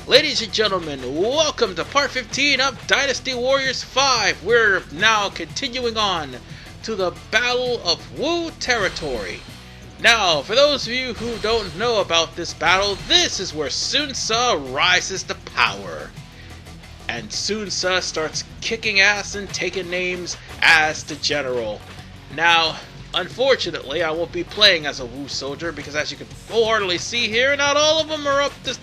Ladies and gentlemen, welcome to part 15 of Dynasty Warriors 5. We're now continuing on to the Battle of Wu territory. Now, for those of you who don't know about this battle, this is where Sun Quan rises to power. And Sun Quan starts kicking ass and taking names as the general. Now, unfortunately, I won't be playing as a Wu soldier because, as you can wholeheartedly see here, not all of them are up to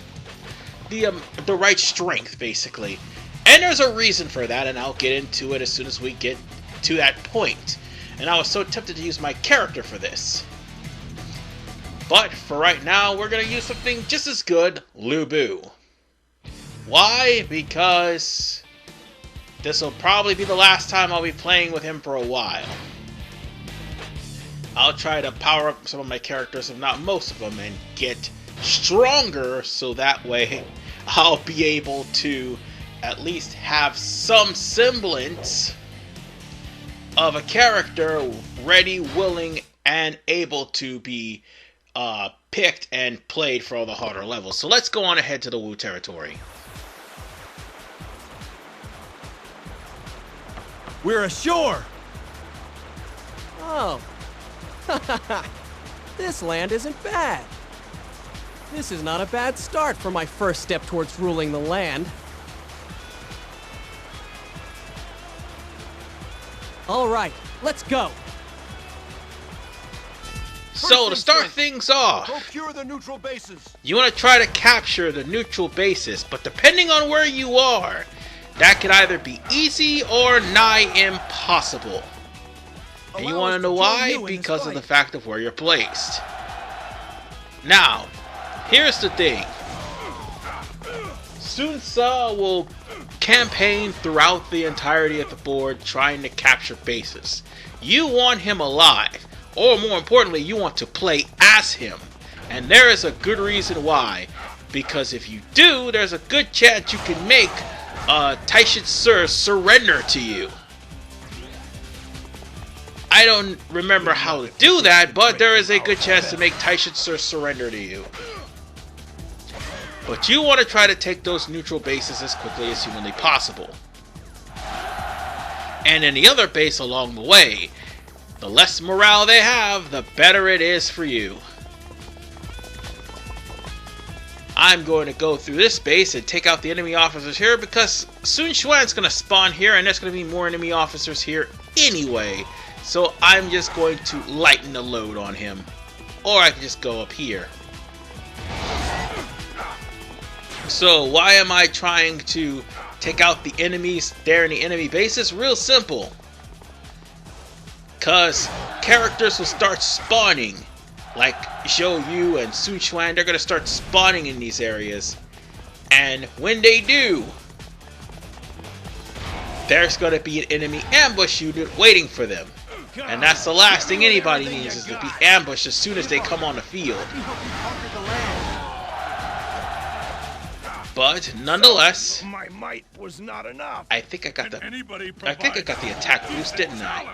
the right strength, basically. And there's a reason for that, and I'll get into it as soon as we get to that point. And I was so tempted to use my character for this. But for right now, we're going to use something just as good, Lu Bu. Why? Because this will probably be the last time I'll be playing with him for a while. I'll try to power up some of my characters, if not most of them, and get stronger, so that way I'll be able to at least have some semblance of a character ready, willing, and able to be picked and played for all the harder levels. So let's go on ahead to the Wu territory. We're ashore! Oh. This land isn't bad. This is not a bad start for my first step towards ruling the land. All right, let's go. So to start things off, Procure the neutral bases. you want to try to capture the neutral bases, but depending on where you are, that could either be easy or nigh impossible. And you want to know why? Because of the fact of where you're placed. Now, here's the thing. Sun Quan will campaign throughout the entirety of the board trying to capture bases. You want him alive, or more importantly, you want to play as him. And there is a good reason why. Because if you do, there's a good chance you can make Taishi Ci surrender to you. I don't remember how to do that, but there is a good chance to make Taishi Ci surrender to you. But you want to try to take those neutral bases as quickly as humanly possible. And any other base along the way, the less morale they have, the better it is for you. I'm going to go through this base and take out the enemy officers here because Sun Quan's going to spawn here and there's going to be more enemy officers here anyway. So I'm just going to lighten the load on him. Or I can just go up here. So why am I trying to take out the enemies there in the enemy bases? Real simple. Because characters will start spawning. Like Zhou Yu and Sun Quan, they're going to start spawning in these areas. And when they do, there's going to be an enemy ambush unit waiting for them. And that's the last thing anybody needs, is to be ambushed as soon as they come on the field. But nonetheless, My might was not enough. I think I got the attack boost, didn't I?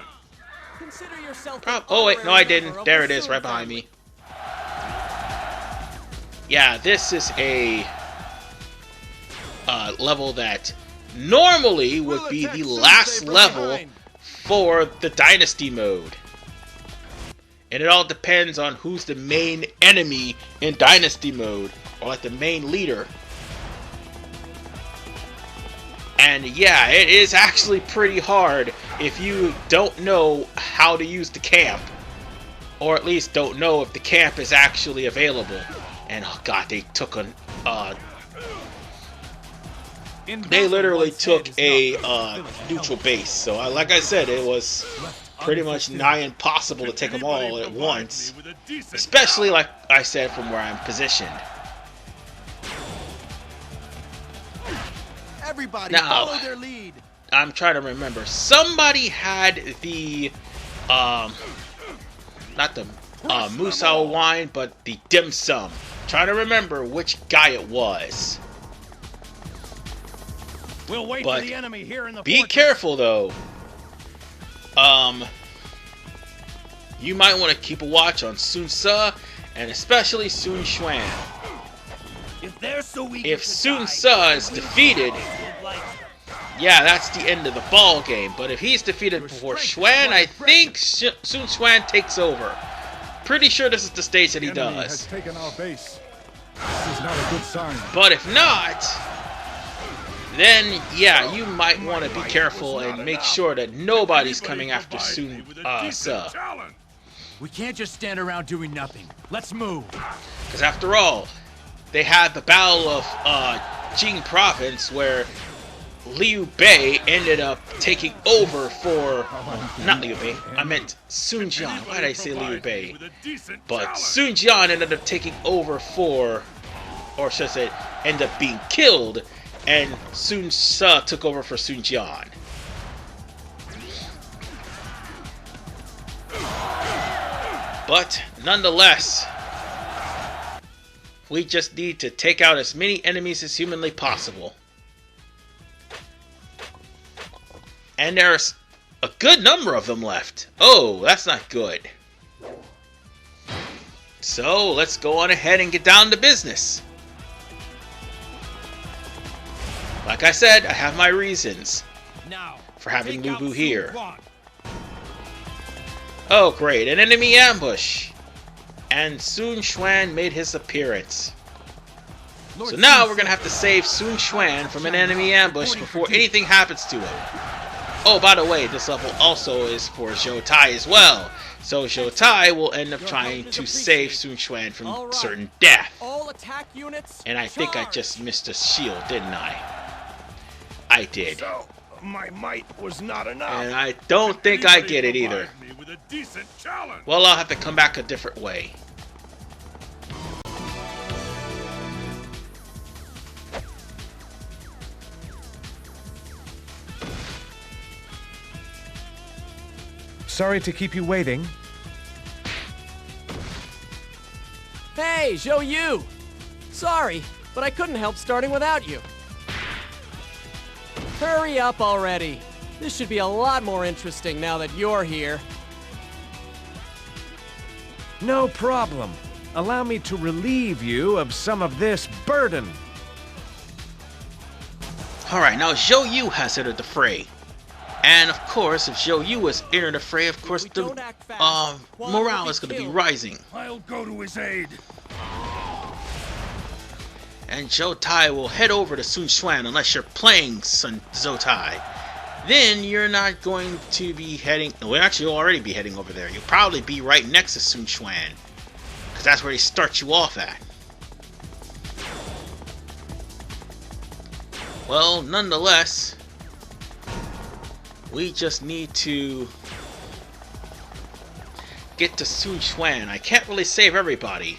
Consider yourself Oh wait, no I didn't. There it is, right behind me. Yeah, this is a level that normally would be the last level for the Dynasty mode. And it all depends on who's the main enemy in Dynasty mode, or like the main leader. And yeah, it is actually pretty hard if you don't know how to use the camp. Or at least don't know if the camp is actually available. And oh god, they took a they literally took a neutral base. So like I said, it was pretty much nigh impossible to take them all at once. Especially, like I said, from where I'm positioned. Everybody Now, follow their lead. I'm trying to remember. Somebody had the not the Musou Wine, but the dim sum. Trying to remember which guy it was. We'll wait But for the enemy here in the be fortress. careful though. You might want to keep a watch on Sun Quan and especially Sun Quan. If They're so eager if to Sun die. Quan is defeated, yeah, that's the end of the ball game. But if he's defeated before Xuan, I think Sun Quan takes over. Pretty sure this is the stage that he The enemy does. has taken our base. This is not a good sign. But if not, then yeah, you might want to be careful and make sure that nobody's coming after Sun Quan. We can't just stand around doing nothing. Let's move. Because after all, they had the Battle of Jing Province where Liu Bei ended up taking over for... not Liu Bei, I meant Sun Jian. Why did I say Liu Bei? But Sun Jian ended up taking over for... or should I say, ended up being killed, and Sun Ce took over for Sun Jian. But nonetheless, we just need to take out as many enemies as humanly possible. And there's a good number of them left. Oh, that's not good. So let's go on ahead and get down to business. Like I said, I have my reasons Now, for having take out Lubu Sun here. Quan. Oh great, an enemy ambush! And Sun Quan made his appearance. So now we're gonna have to save Sun Quan from an enemy ambush before anything happens to him. Oh, by the way, this level also is for Zhou Tai as well. So Zhou Tai will end up trying to save Sun Quan from certain death. All attack units. And I think I just missed a shield, didn't I? I did. So, my might was not enough. And I don't think I get it either. Provide me with a decent challenge. Well, I'll have to come back a different way. Sorry to keep you waiting. Hey, Zhou Yu. Sorry, but I couldn't help starting without you. Hurry up already. This should be a lot more interesting now that you're here. No problem. Allow me to relieve you of some of this burden. Alright, now Zhou Yu has entered the fray. And of course, if Zhou Yu has entered the fray, of course the morale is going to be rising. I'll go to his aid. And Zhou Tai will head over to Sun Quan unless you're playing Zhou Tai. Then you're not going to be heading... well, actually, you'll already be heading over there. You'll probably be right next to Sun Quan, because that's where they start you off at. Well, nonetheless, we just need to get to Sun Quan. I can't really save everybody.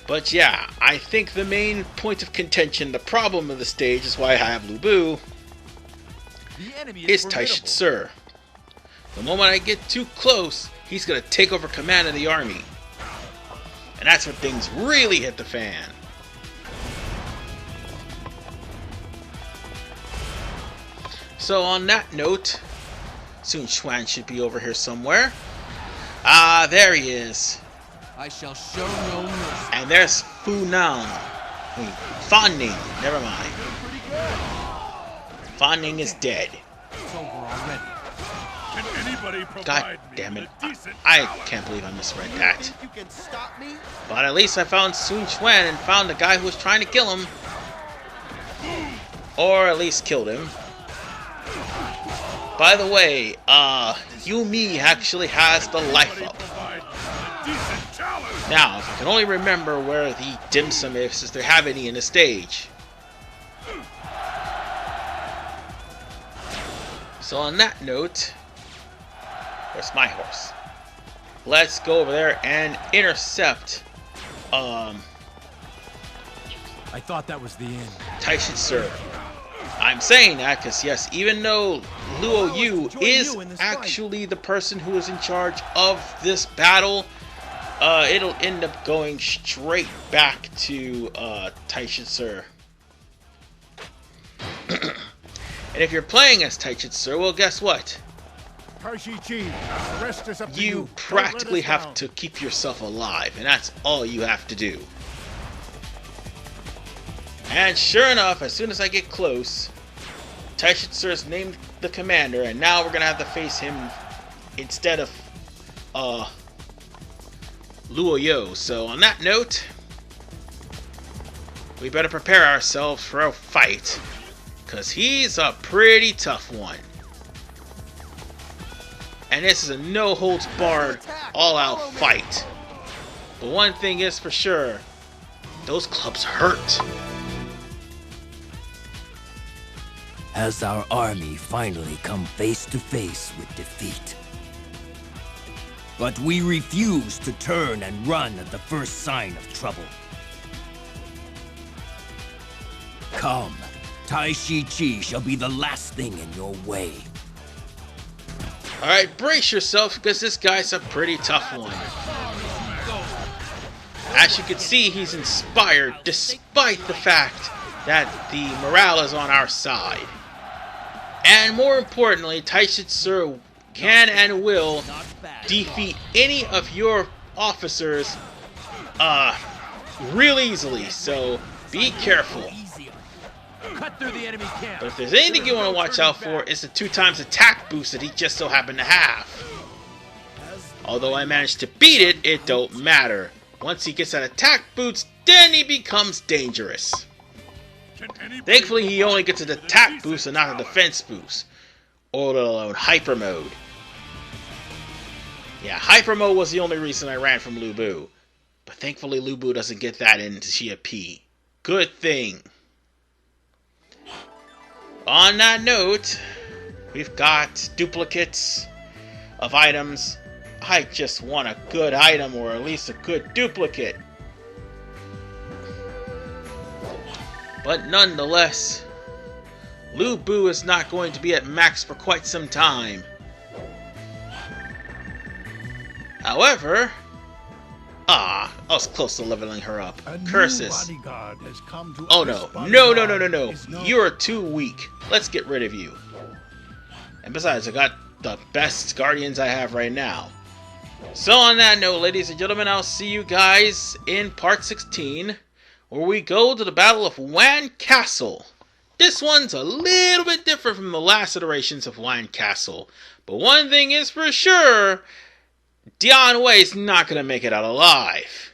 But yeah, I think the main point of contention, the problem of the stage, is why I have Lubu, is Taishi Ci. The moment I get too close, he's going to take over command of the army. And that's when things really hit the fan. So on that note, Sun Quan should be over here somewhere. Ah, there he is. I shall show no mercy. And there's Fu Nang. Fan Ning, never mind. Fan Ning is dead. It's over already. Can anybody God provide me damn with it. a decent I challenge? can't believe I misread that. You can stop me? But at least I found Sun Quan and found the guy who was trying to kill him. Or at least killed him. By the way, Yumi actually has the life up. Provide me with a decent challenge. Now, if I can only remember where the dim sum is, if they have any in the stage. So on that note, where's my horse? Let's go over there and intercept I thought that was the end. Taishi Ci. I'm saying that because yes, even though Liu Yu is actually the person who is in charge of this battle, it'll end up going straight back to Taishi Ci. And if you're playing as Taishi Ci, well, guess what? Taishi Ci, the rest is up to You you. practically Don't let us have down. to keep yourself alive, and that's all you have to do. And sure enough, as soon as I get close, Taishi Ci is named the commander, and now we're gonna have to face him instead of Liu Yong. So on that note, we better prepare ourselves for a fight, cause he's a pretty tough one. And this is a no-holds-barred, all-out fight. But one thing is for sure, those clubs hurt. Has our army finally come face to face with defeat? But we refuse to turn and run at the first sign of trouble. Come, Taishi Ci shall be the last thing in your way. Alright, brace yourself, because this guy's a pretty tough one. As you can see, he's inspired despite the fact that the morale is on our side. And more importantly, Taishi Ci can and will defeat any of your officers real easily, so be careful. Cut through the enemy camp. But if there's anything you want to watch out for, it's the 2x attack boost that he just so happened to have. Although I managed to beat it, it don't matter. Once he gets that attack boost, then he becomes dangerous. Thankfully, he only gets an attack boost and not a defense boost. Or let alone hyper mode. Yeah, hyper mode was the only reason I ran from Lu Bu. But thankfully, Lu Bu doesn't get that in Xia P. Good thing. On that note, we've got duplicates of items. I just want a good item, or at least a good duplicate. But nonetheless, Lu Bu is not going to be at max for quite some time. However, I was close to leveling her up. Curses. Oh no. You're too weak. Let's get rid of you. And besides, I got the best guardians I have right now. So on that note, ladies and gentlemen, I'll see you guys in part 16, where we go to the Battle of Wan Castle. This one's a little bit different from the last iterations of Wan Castle. But one thing is for sure, Dian Wei's not going to make it out alive.